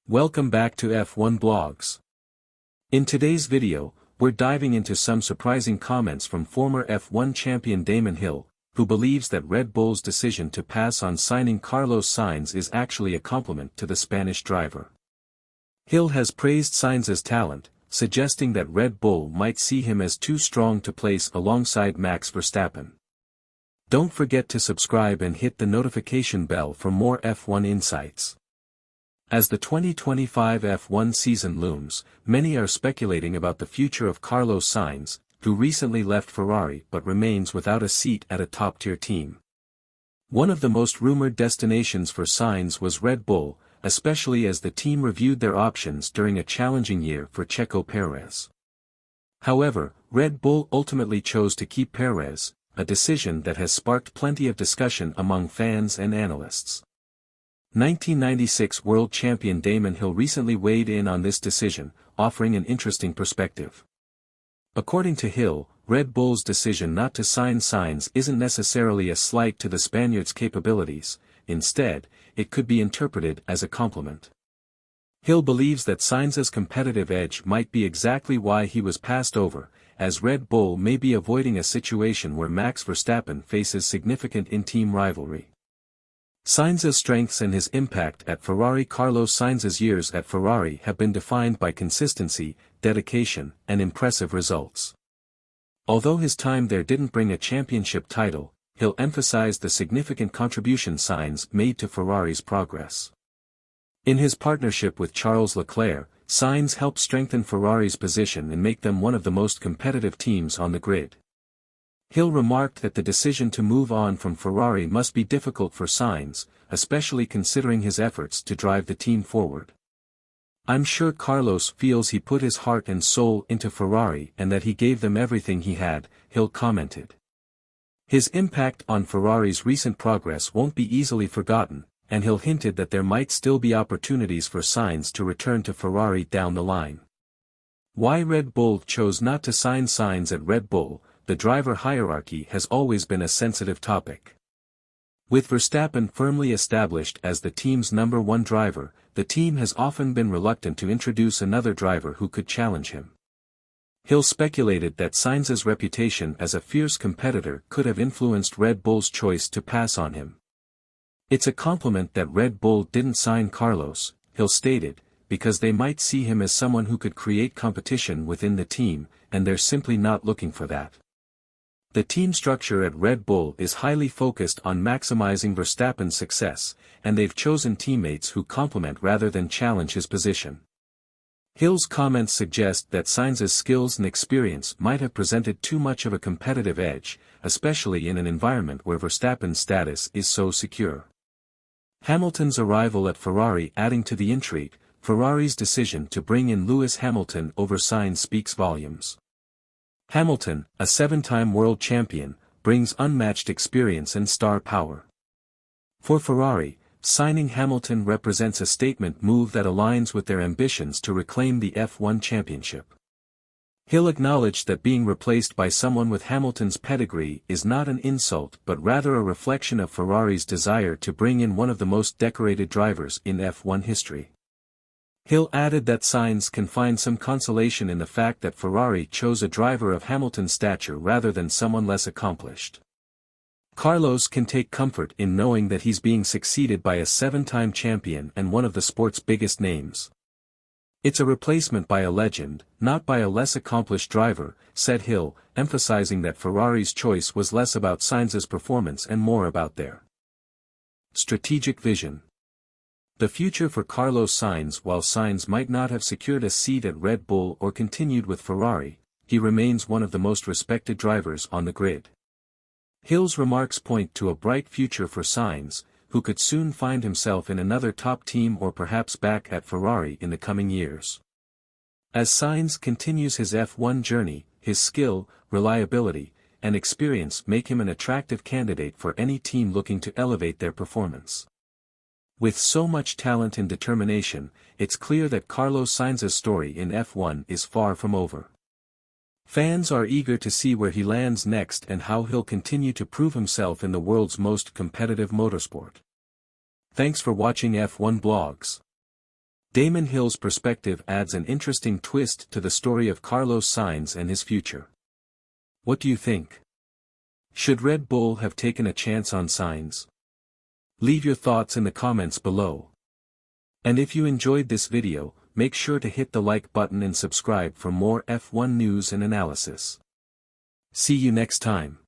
Welcome back to F1 Blogs. In today's video, we're diving into some surprising comments from former F1 champion Damon Hill, who believes that Red Bull's decision to pass on signing Carlos Sainz is actually a compliment to the Spanish driver. Hill has praised Sainz's talent, suggesting that Red Bull might see him as too strong to place alongside Max Verstappen. Don't forget to subscribe and hit the notification bell for more F1 insights. As the 2025 F1 season looms, many are speculating about the future of Carlos Sainz, who recently left Ferrari but remains without a seat at a top-tier team. One of the most rumored destinations for Sainz was Red Bull, especially as the team reviewed their options during a challenging year for Checo Perez. However, Red Bull ultimately chose to keep Perez, a decision that has sparked plenty of discussion among fans and analysts. 1996 world champion Damon Hill recently weighed in on this decision, offering an interesting perspective. According to Hill, Red Bull's decision not to sign Sainz isn't necessarily a slight to the Spaniard's capabilities. Instead, it could be interpreted as a compliment. Hill believes that Sainz's competitive edge might be exactly why he was passed over, as Red Bull may be avoiding a situation where Max Verstappen faces significant in-team rivalry. Sainz's strengths and his impact at Ferrari. Carlos Sainz's years at Ferrari have been defined by consistency, dedication, and impressive results. Although his time there didn't bring a championship title, Hill emphasized the significant contribution Sainz made to Ferrari's progress. In his partnership with Charles Leclerc, Sainz helped strengthen Ferrari's position and make them one of the most competitive teams on the grid. Hill remarked that the decision to move on from Ferrari must be difficult for Sainz, especially considering his efforts to drive the team forward. "I'm sure Carlos feels he put his heart and soul into Ferrari and that he gave them everything he had," Hill commented. His impact on Ferrari's recent progress won't be easily forgotten, and Hill hinted that there might still be opportunities for Sainz to return to Ferrari down the line. Why Red Bull chose not to sign Sainz at Red Bull. The driver hierarchy has always been a sensitive topic. With Verstappen firmly established as the team's number one driver, the team has often been reluctant to introduce another driver who could challenge him. Hill speculated that Sainz's reputation as a fierce competitor could have influenced Red Bull's choice to pass on him. "It's a compliment that Red Bull didn't sign Carlos," Hill stated, "because they might see him as someone who could create competition within the team, and they're simply not looking for that." The team structure at Red Bull is highly focused on maximizing Verstappen's success, and they've chosen teammates who complement rather than challenge his position. Hill's comments suggest that Sainz's skills and experience might have presented too much of a competitive edge, especially in an environment where Verstappen's status is so secure. Hamilton's arrival at Ferrari adding to the intrigue. Ferrari's decision to bring in Lewis Hamilton over Sainz speaks volumes. Hamilton, a seven-time world champion, brings unmatched experience and star power. For Ferrari, signing Hamilton represents a statement move that aligns with their ambitions to reclaim the F1 championship. Hill acknowledged that being replaced by someone with Hamilton's pedigree is not an insult but rather a reflection of Ferrari's desire to bring in one of the most decorated drivers in F1 history. Hill added that Sainz can find some consolation in the fact that Ferrari chose a driver of Hamilton's stature rather than someone less accomplished. Carlos can take comfort in knowing that he's being succeeded by a seven-time champion and one of the sport's biggest names. "It's a replacement by a legend, not by a less accomplished driver," said Hill, emphasizing that Ferrari's choice was less about Sainz's performance and more about their strategic vision. The future for Carlos Sainz. While Sainz might not have secured a seat at Red Bull or continued with Ferrari, he remains one of the most respected drivers on the grid. Hill's remarks point to a bright future for Sainz, who could soon find himself in another top team or perhaps back at Ferrari in the coming years. As Sainz continues his F1 journey, his skill, reliability, and experience make him an attractive candidate for any team looking to elevate their performance. With so much talent and determination, it's clear that Carlos Sainz's story in F1 is far from over. Fans are eager to see where he lands next and how he'll continue to prove himself in the world's most competitive motorsport. Thanks for watching F1 Blogs. Damon Hill's perspective adds an interesting twist to the story of Carlos Sainz and his future. What do you think? Should Red Bull have taken a chance on Sainz? Leave your thoughts in the comments below. And if you enjoyed this video, make sure to hit the like button and subscribe for more F1 news and analysis. See you next time.